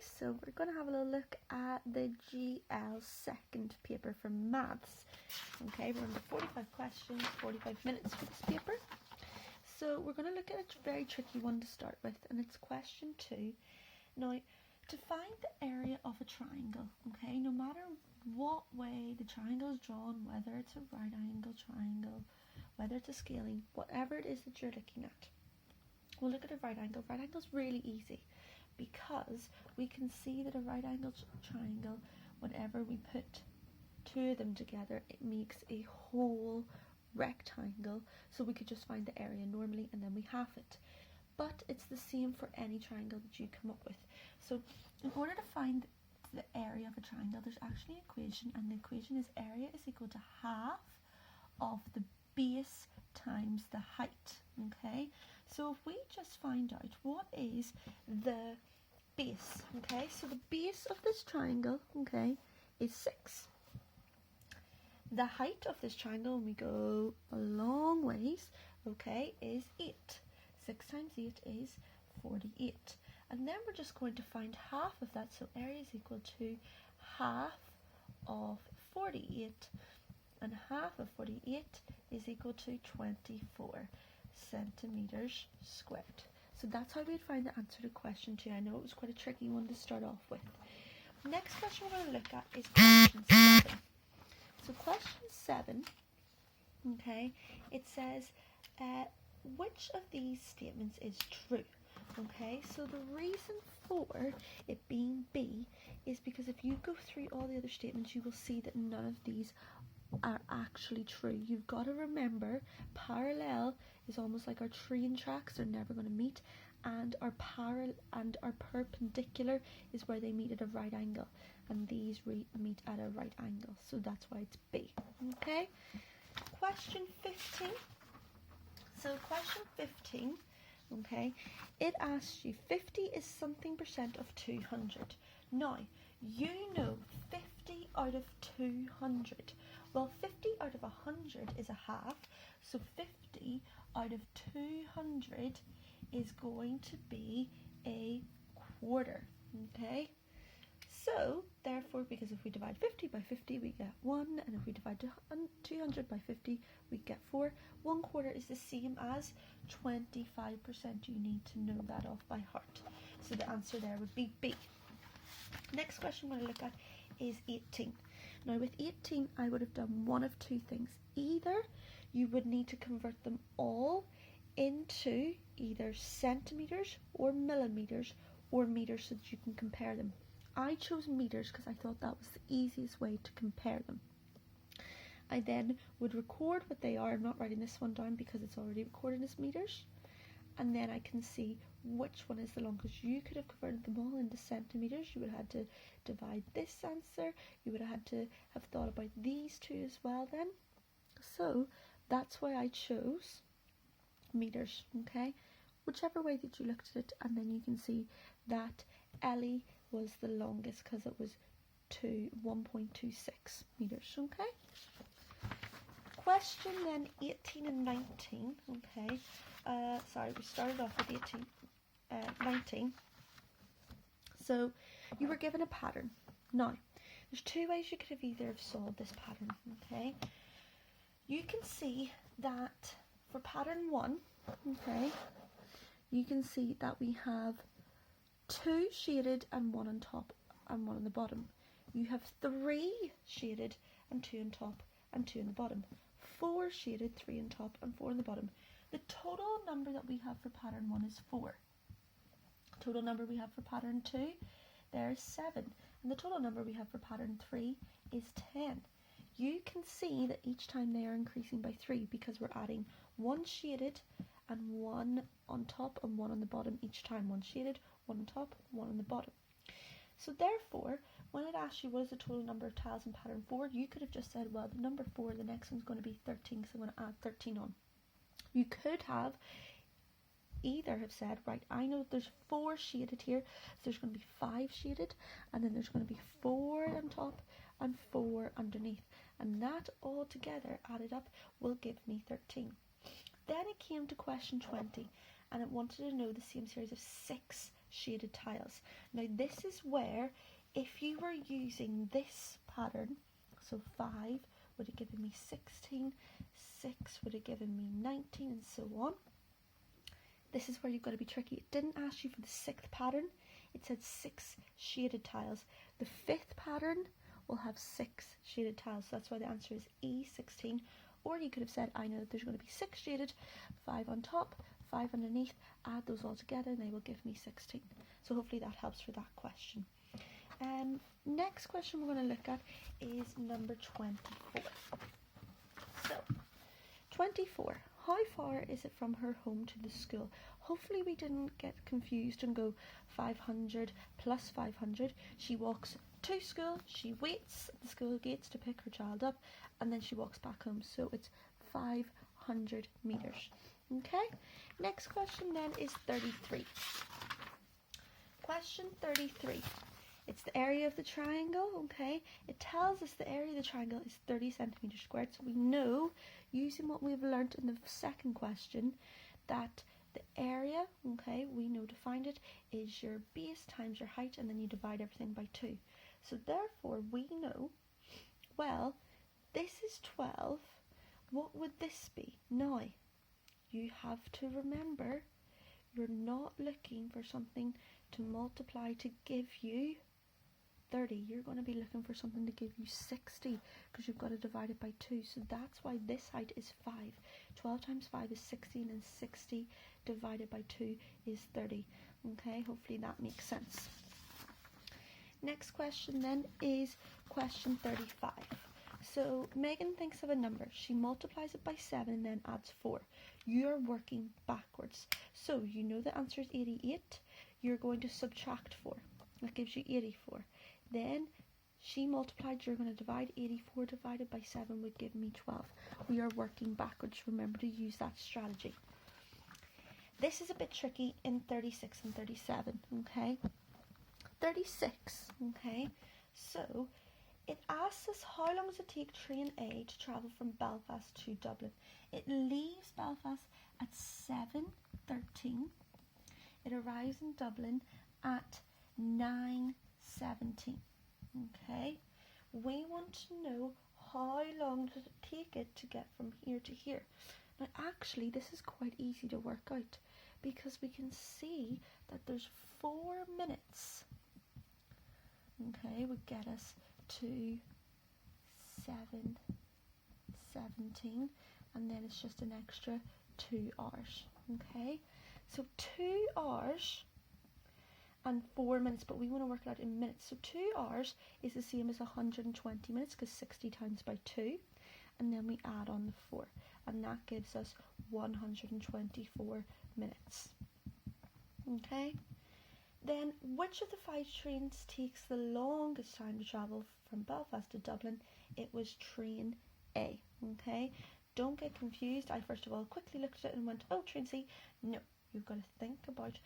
so we're going to have a little look at the GL second paper from maths. Okay, we're on the 45 questions, 45 minutes for this paper. So we're going to look at a very tricky one to start with, and it's question 2. Now, to find the area of a triangle, okay, no matter what way the triangle is drawn, whether it's a right angle triangle, whether it's a scaling, whatever it is that you're looking at, we'll look at a right angle. Right angle is really easy because we can see that a right angle triangle, whenever we put two of them together, it makes a whole rectangle, so we could just find the area normally and then we half it. But it's the same for any triangle that you come up with. So in order to find the area of a triangle, there's actually an equation, and the equation is area is equal to half of the base times the height. Okay, so if we just find out what is the base, okay, so the base of this triangle, okay, is 6. The height of this triangle, when we go a long ways, okay, is 8. 6 times 8 is 48. And then we're just going to find half of that, so area is equal to half of 48, and half of 48 is equal to 24 centimetres squared. So that's how we'd find the answer to question 2. I know it was quite a tricky one to start off with. Next question we're going to look at is question 7. So question 7, okay, it says, which of these statements is true? Okay, so the reason for it being B is because if you go through all the other statements, you will see that none of these are actually true. You've got to remember, parallel is almost like our train tracks are never going to meet, and our perpendicular is where they meet at a right angle, and these meet at a right angle, so that's why it's B. Okay, question 15. So question 15, okay, it asks you 50 is something percent of 200. Now, you know 50 out of 200. Well, 50 out of 100 is a half, so 50 out of 200 is going to be a quarter, okay? So, therefore, because if we divide 50 by 50, we get 1, and if we divide 200 by 50, we get 4. 1 quarter is the same as 25%. You need to know that off by heart. So the answer there would be B. Next question we're going to look at is 18. Now with 18, I would have done one of two things. Either you would need to convert them all into either centimetres or millimetres or metres so that you can compare them. I chose metres because I thought that was the easiest way to compare them. I then would record what they are. I'm not writing this one down because it's already recorded as metres. And then I can see which one is the longest. You could have converted them all into centimetres. You would have had to divide this answer. You would have had to have thought about these two as well then. So that's why I chose metres, okay? Whichever way that you looked at it, and then you can see that Ellie was the longest because it was 1.26 metres, okay? Question then 18 and 19, okay? Sorry, we started off with 19. So you were given a pattern. Now, there's two ways you could have either have solved this pattern, okay? You can see that for pattern 1, okay, you can see that we have 2 shaded and 1 on top and 1 on the bottom. You have 3 shaded and 2 on top and 2 on the bottom. 4 shaded, 3 on top and 4 on the bottom. The total number that we have for pattern 1 is 4. Total number we have for pattern 2, there's 7. And the total number we have for pattern 3 is 10. You can see that each time they are increasing by 3 because we're adding 1 shaded and 1 on top and 1 on the bottom each time. 1 shaded, 1 on top, 1 on the bottom. So therefore, when it asks you what is the total number of tiles in pattern 4, you could have just said, well, the number 4, the next one's going to be 13, so I'm going to add 13 on. You could have either have said, right, I know there's 4 shaded here, so there's going to be 5 shaded, and then there's going to be 4 on top and 4 underneath, and that all together added up will give me 13. Then it came to question 20, and it wanted to know the same series of 6 shaded tiles. Now this is where, if you were using this pattern, so 5 would have given me 16, 6 would have given me 19, and so on. This is where you've got to be tricky. It didn't ask you for the 6th pattern. It said 6 shaded tiles. The 5th pattern will have 6 shaded tiles. So that's why the answer is E16. Or you could have said, I know that there's going to be 6 shaded, 5 on top, 5 underneath. Add those all together and they will give me 16. So hopefully that helps for that question. Next question we're going to look at is number 24. So, 24. How far is it from her home to the school? Hopefully we didn't get confused and go 500 plus 500. She walks to school, she waits at the school gates to pick her child up, and then she walks back home. So it's 500 meters. Okay, next question then is 33. Question 33. It's the area of the triangle, okay? It tells us the area of the triangle is 30 centimeters squared. So we know, using what we've learnt in the second question, that the area, okay, we know to find it, is your base times your height, and then you divide everything by 2. So therefore we know, well, this is 12. What would this be? Now, you have to remember, you're not looking for something to multiply to give you 30. You're going to be looking for something to give you 60, because you've got to divide it by 2. So that's why this height is 5. 12 times 5 is 16, and 60 divided by 2 is 30. Okay, hopefully that makes sense. Next question then is question 35. So Megan thinks of a number. She multiplies it by 7 and then adds 4. You're working backwards. So you know the answer is 88. You're going to subtract 4. That gives you 84. Then she multiplied, you're going to divide. 84 divided by 7 would give me 12. We are working backwards. Remember to use that strategy. This is a bit tricky in 36 and 37, okay? 36, okay? So it asks us, how long does it take train A to travel from Belfast to Dublin? It leaves Belfast at 7:13. It arrives in Dublin at 9:17. Okay, we want to know how long does it take it to get from here to here. Now actually this is quite easy to work out, because we can see that there's 4 minutes. Okay, would get us to 7:17, and then it's just an extra 2 hours. Okay, so 2 hours and 4 minutes, but we want to work it out in minutes. So 2 hours is the same as 120 minutes, because 60 times by 2, and then we add on the 4, and that gives us 124 minutes. Okay, then which of the 5 trains takes the longest time to travel from Belfast to Dublin? It was train A. Okay, don't get confused. I first of all quickly looked at it and went, oh, train C. No, you've got to think about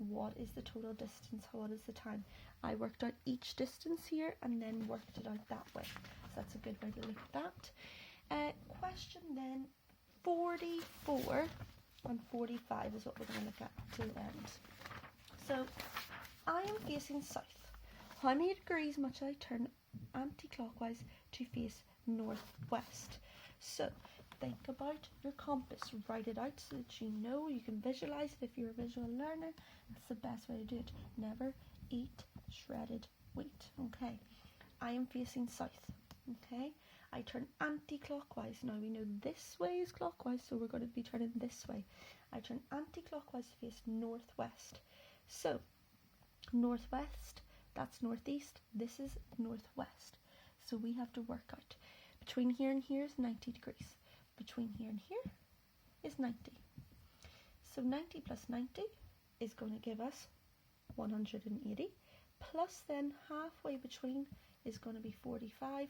what is the total distance, what is the time. I worked out each distance here and then worked it out that way. So that's a good way to look at that. Question then 44 and 45 is what we're going to look at till the end. So I am facing south. How many degrees must I turn anti-clockwise to face northwest? So think about your compass, write it out so that you know, you can visualize it. If you're a visual learner, that's the best way to do it. Never eat shredded wheat. Okay, I am facing south. Okay, I turn anti-clockwise. Now we know this way is clockwise, so we're going to be turning this way. I turn anti-clockwise to face northwest. So northwest, that's northeast, this is northwest. So we have to work out, between here and here is 90 degrees. Between here and here is 90. So 90 plus 90 is going to give us 180, plus then halfway between is going to be 45,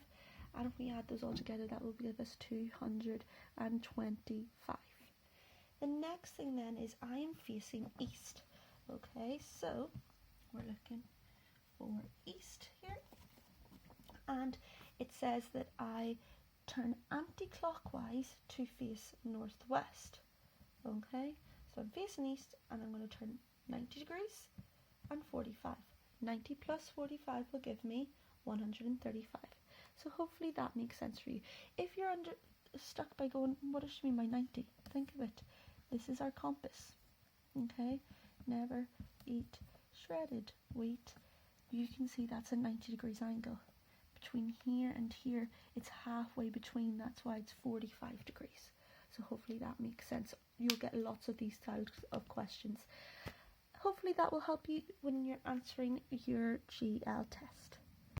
and if we add those all together, that will give us 225. The next thing then is I am facing east. Okay, so we're looking for east here, and it says that I turn anti-clockwise to face northwest. Okay, so I'm facing east and I'm going to turn 90 degrees and 45. 90 plus 45 will give me 135. So hopefully that makes sense for you. If you're stuck by going, what does she mean by 90? Think of it. This is our compass. Okay? Never eat shredded wheat. You can see that's a 90 degrees angle. Between here and here, it's halfway between. That's why it's 45 degrees. So hopefully that makes sense. You'll get lots of these types of questions. Hopefully that will help you when you're answering your GL test.